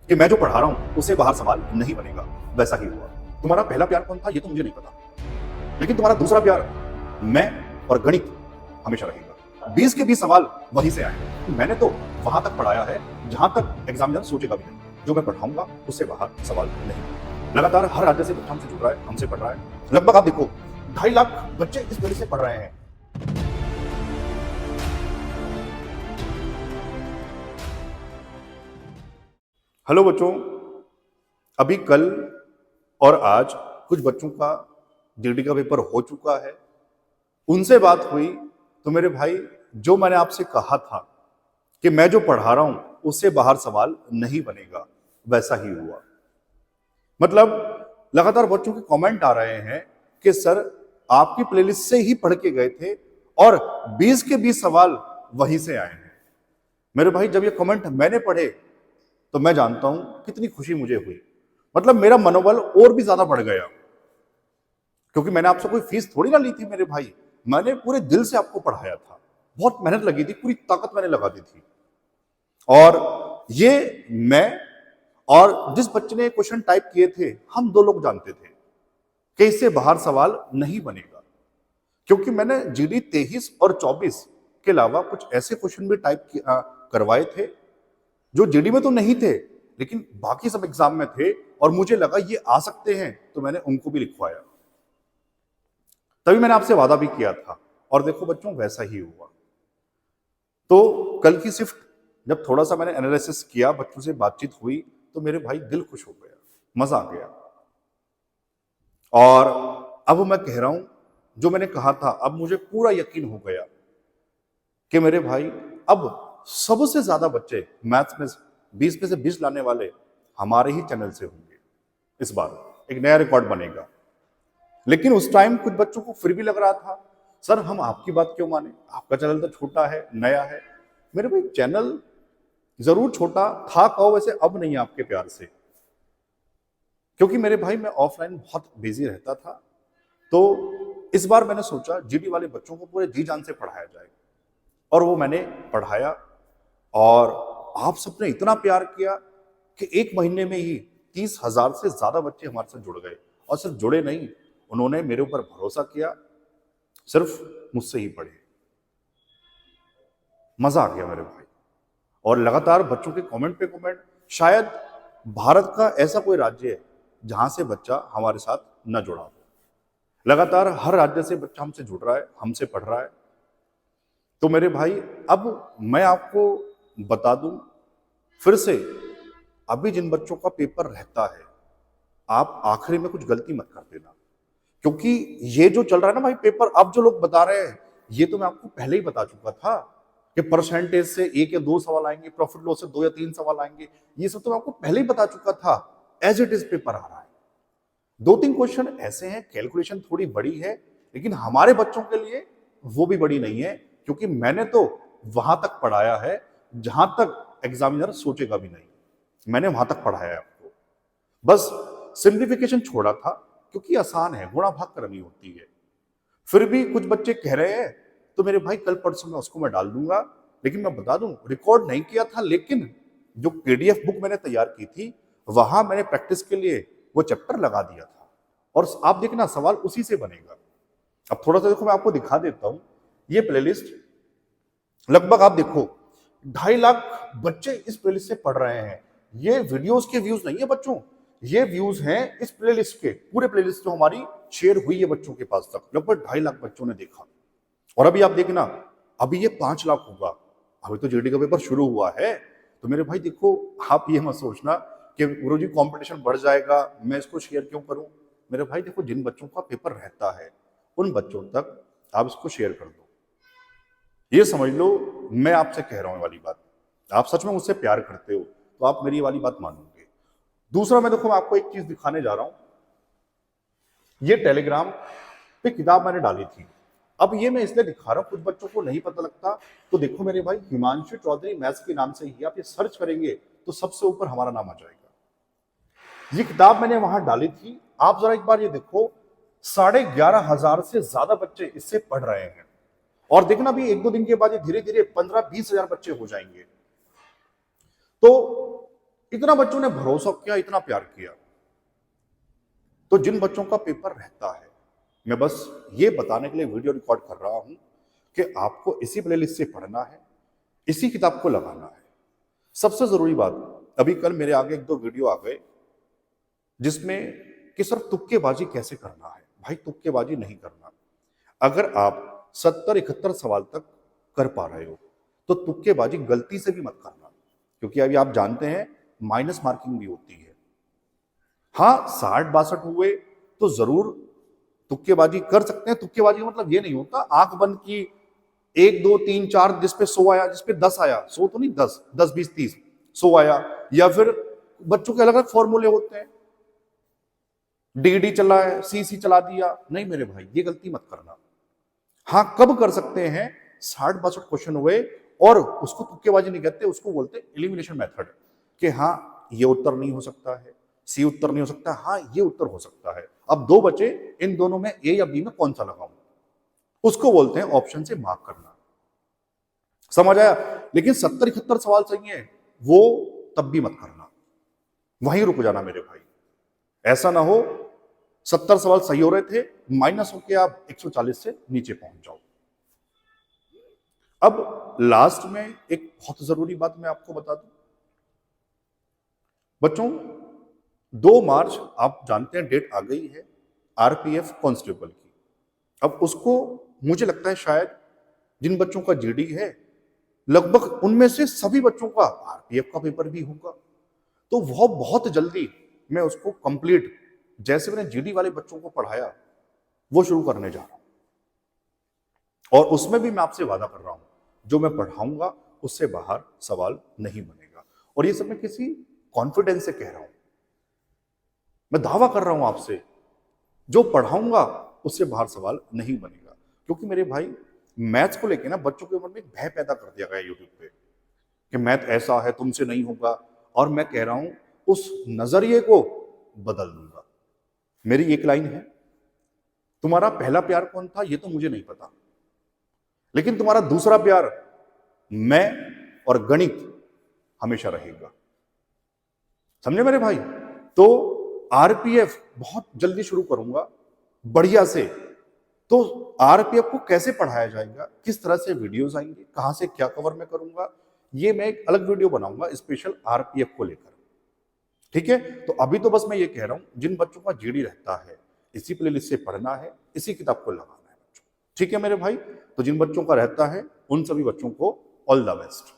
कि मैं जो पढ़ा रहा हूं उससे बाहर सवाल नहीं बनेगा। वैसा ही हुआ। तुम्हारा पहला प्यार कौन था ये तो मुझे नहीं पता, लेकिन तुम्हारा दूसरा प्यार मैं और गणित हमेशा रहेगा। 20 के 20 सवाल वहीं से आए। मैंने तो वहां तक पढ़ाया है जहां तक एग्जामिनर सोचेगा भी नहीं। जो मैं पढ़ाऊंगा उससे बाहर सवाल नहीं। लगातार हर राज्य से बच्चा हमसे जुड़ रहा है, हमसे पढ़ रहा है। लगभग आप देखो 2.5 लाख बच्चे इस वजह से पढ़ रहे हैं। हेलो बच्चों, अभी कल और आज कुछ बच्चों का जीडी का पेपर हो चुका है। उनसे बात हुई तो मेरे भाई, जो मैंने आपसे कहा था कि मैं जो पढ़ा रहा हूं उससे बाहर सवाल नहीं बनेगा, वैसा ही हुआ। मतलब लगातार बच्चों के कमेंट आ रहे हैं कि सर आपकी प्लेलिस्ट से ही पढ़ के गए थे और 20 के 20 सवाल वहीं से आए हैं। मेरे भाई, जब ये कमेंट मैंने पढ़े तो मैं जानता हूं कितनी खुशी मुझे हुई। मतलब मेरा मनोबल और भी ज्यादा बढ़ गया, क्योंकि मैंने आपसे कोई फीस थोड़ी ना ली थी मेरे भाई। मैंने पूरे दिल से आपको पढ़ाया था, बहुत मेहनत लगी थी, पूरी ताकत मैंने लगा दी थी। और ये मैं और जिस बच्चे ने क्वेश्चन टाइप किए थे, हम दो लोग जानते थे कि इससे बाहर सवाल नहीं बनेगा, क्योंकि मैंने जीडी 23 और 24 के अलावा कुछ ऐसे क्वेश्चन भी टाइप करवाए थे जो जीडी में तो नहीं थे लेकिन बाकी सब एग्जाम में थे, और मुझे लगा ये आ सकते हैं तो मैंने उनको भी लिखवाया। तभी मैंने आपसे वादा भी किया था, और देखो बच्चों वैसा ही हुआ। तो कल की शिफ्ट जब थोड़ा सा मैंने एनालिसिस किया, बच्चों से बातचीत हुई, तो मेरे भाई दिल खुश हो गया, मजा आ गया। और अब मैं कह रहा हूं, जो मैंने कहा था अब मुझे पूरा यकीन हो गया कि मेरे भाई अब सबसे ज्यादा बच्चे मैथ्स में 20 में से 20 लाने वाले हमारे ही चैनल से होंगे। इस बार एक नया रिकॉर्ड बनेगा। लेकिन उस टाइम कुछ बच्चों को फिर भी लग रहा था, सर हम आपकी बात क्यों माने, आपका चैनल तो छोटा है, नया है। मेरे भाई, चैनल जरूर छोटा था कहो, वैसे अब नहीं आपके प्यार से, क्योंकि मेरे भाई मैं ऑफलाइन बहुत बिजी रहता था। तो इस बार मैंने सोचा जीडी वाले बच्चों को पूरे जी जान से पढ़ाया जाए, और वो मैंने पढ़ाया। और आप सबने इतना प्यार किया कि एक महीने में ही 30,000 से ज्यादा बच्चे हमारे साथ जुड़ गए। और सिर्फ जुड़े नहीं, उन्होंने मेरे ऊपर भरोसा किया, सिर्फ मुझसे ही पढ़े। मजा आ गया मेरे भाई। और लगातार बच्चों के कमेंट पे कमेंट। शायद भारत का ऐसा कोई राज्य है जहां से बच्चा हमारे साथ न जुड़ा हो। लगातार हर राज्य से बच्चा हमसे जुड़ रहा है, हमसे पढ़ रहा है। तो मेरे भाई, अब मैं आपको बता दूं फिर से, अभी जिन बच्चों का पेपर रहता है, आप आखिरी में कुछ गलती मत कर देना, क्योंकि ये जो चल रहा है ना भाई पेपर, अब जो लोग बता रहे हैं, ये तो मैं आपको पहले ही बता चुका था कि परसेंटेज से 1 या 2 सवाल आएंगे, प्रॉफिट लॉस से 2 या 3 सवाल आएंगे। ये सब तो मैं आपको पहले ही बता चुका था। एज इट इज पेपर आ रहा है। 2-3 क्वेश्चन ऐसे हैं, कैलकुलेशन थोड़ी बड़ी है, लेकिन हमारे बच्चों के लिए वो भी बड़ी नहीं है, क्योंकि मैंने तो वहां तक पढ़ाया है जहां तक एग्जामिनर सोचेगा भी नहीं। मैंने वहां तक पढ़ाया है आपको। बस सिंप्लीफिकेशन छोड़ा था, क्योंकि आसान है, गुणा भाग करनी होती है। फिर भी कुछ बच्चे कह रहे हैं, तो मेरे भाई कल परसों में उसको मैं डाल दूंगा। लेकिन मैं बता दूं, रिकॉर्ड नहीं किया था, लेकिन जो पीडीएफ बुक मैंने तैयार की थी, वहां मैंने प्रैक्टिस के लिए वो चैप्टर लगा दिया था। और आप देखना सवाल उसी से बनेगा। अब थोड़ा सा देखो, मैं आपको दिखा देता हूं ये प्लेलिस्ट। लगभग आप देखो 2.5 लाख बच्चे इस प्लेलिस्ट से पढ़ रहे हैं। ये वीडियोस के व्यूज नहीं है बच्चों, ये व्यूज हैं इस प्लेलिस्ट के। पूरे प्लेलिस्ट जो हमारी शेयर हुई है बच्चों के पास तक, लगभग 2.5 लाख बच्चों ने देखा। और अभी आप देखना, अभी ये 5 लाख होगा। अभी तो जीडी का पेपर शुरू हुआ है। तो मेरे भाई देखो, आप ये मत सोचना कि गुरुजी कंपटीशन बढ़ जाएगा, मैं इसको शेयर क्यों करूं। मेरे भाई देखो, जिन बच्चों का पेपर रहता है उन बच्चों तक आप इसको शेयर कर दो। ये समझ लो मैं आपसे कह रहा हूं वाली बात। आप सच में मुझसे प्यार करते हो तो आप मेरी वाली बात मानोगे। दूसरा, मैं देखो मैं आपको एक चीज दिखाने जा रहा हूं। ये टेलीग्राम पे किताब मैंने डाली थी। अब ये मैं इसलिए दिखा रहा हूं, कुछ बच्चों को नहीं पता लगता। तो देखो मेरे भाई, हिमांशु चौधरी मैथ्स के नाम से ही आप ये सर्च करेंगे तो सबसे ऊपर हमारा नाम आ जाएगा। ये किताब मैंने वहां डाली थी। आप जरा एक बार ये देखो, 11,500 से ज्यादा बच्चे इससे पढ़ रहे हैं। और देखना भी 1-2 दिन के बाद ये धीरे धीरे 15-20 हजार बच्चे हो जाएंगे। तो इतना बच्चों ने भरोसा किया, इतना प्यार किया। तो जिन बच्चों का पेपर रहता है, मैं बस ये बताने के लिए वीडियो रिकॉर्ड कर रहा हूं कि आपको इसी प्लेलिस्ट से पढ़ना है, इसी किताब को लगाना है। सबसे जरूरी बात, अभी कल मेरे आगे एक दो वीडियो आ गए जिसमें कि सिर्फ तुक्केबाजी कैसे करना है। भाई तुक्केबाजी नहीं करना। अगर आप 70-71 सवाल तक कर पा रहे हो तो तुक्केबाजी गलती से भी मत करना, क्योंकि अभी आप जानते हैं माइनस मार्किंग भी होती है। हाँ, 60-62 हुए तो जरूर तुक्केबाजी कर सकते हैं। तुक्केबाजी का मतलब ये नहीं होता आंख बंद की 1 2 3 4 जिस पे 100 आया, जिस पे 10 आया, 100 तो नहीं, 10 10 20 30 100 आया। या फिर बच्चों के अलग अलग फॉर्मूले होते हैं, डी चला है, सी चला दिया। नहीं मेरे भाई, ये गलती मत करना। हाँ, कब कर सकते हैं, 60-62 क्वेश्चन हुए और उसको तुक्केबाजी नहीं कहते, उसको बोलते एलिमिनेशन मेथड, कि हाँ ये उत्तर नहीं हो सकता है, सी उत्तर नहीं हो सकता, हाँ ये उत्तर हो सकता है। अब दो बचे, इन दोनों में ए या बी में कौन सा लगाऊं, उसको बोलते हैं ऑप्शन से मार्क करना। समझ आया? लेकिन 70-71 सवाल सही है वो तब भी मत करना, वहीं रुक जाना मेरे भाई। ऐसा ना हो 70 सवाल सही हो रहे थे, माइनस होके आप 140 से नीचे पहुंच जाओ। अब लास्ट में एक बहुत जरूरी बात मैं आपको बता दूं बच्चों, 2 मार्च आप जानते हैं डेट आ गई है आरपीएफ कांस्टेबल की। अब उसको मुझे लगता है शायद जिन बच्चों का जीडी है लगभग उनमें से सभी बच्चों का आरपीएफ का पेपर भी होगा। तो वह बहुत जल्दी मैं उसको कंप्लीट, जैसे मैंने जीडी वाले बच्चों को पढ़ाया वो शुरू करने जा रहा हूं। और उसमें भी मैं आपसे वादा कर रहा हूं, जो मैं पढ़ाऊंगा उससे बाहर सवाल नहीं बनेगा। और ये सब मैं किसी कॉन्फिडेंस से कह रहा हूं, मैं दावा कर रहा हूं आपसे, जो पढ़ाऊंगा उससे बाहर सवाल नहीं बनेगा। क्योंकि मेरे भाई मैथ्स को लेके ना बच्चों के मन में एक भय पैदा कर दिया गया यूट्यूब पे कि मैथ ऐसा है, तुमसे नहीं होगा। और मैं कह रहा हूं उस नजरिए को बदल दूंगा। मेरी एक लाइन है, तुम्हारा पहला प्यार कौन था ये तो मुझे नहीं पता, लेकिन तुम्हारा दूसरा प्यार मैं और गणित हमेशा रहेगा। समझे मेरे भाई? तो आरपीएफ बहुत जल्दी शुरू करूंगा बढ़िया से। तो आरपीएफ को कैसे पढ़ाया जाएगा, किस तरह से वीडियोस आएंगे, कहां से क्या कवर मैं करूंगा, ये मैं एक अलग वीडियो बनाऊंगा स्पेशल आरपीएफ को लेकर। ठीक है? तो अभी तो बस मैं ये कह रहा हूं, जिन बच्चों का जीडी रहता है इसी प्लेलिस्ट से पढ़ना है, इसी किताब को लगाना है बच्चों। ठीक है मेरे भाई? तो जिन बच्चों का रहता है उन सभी बच्चों को ऑल द बेस्ट।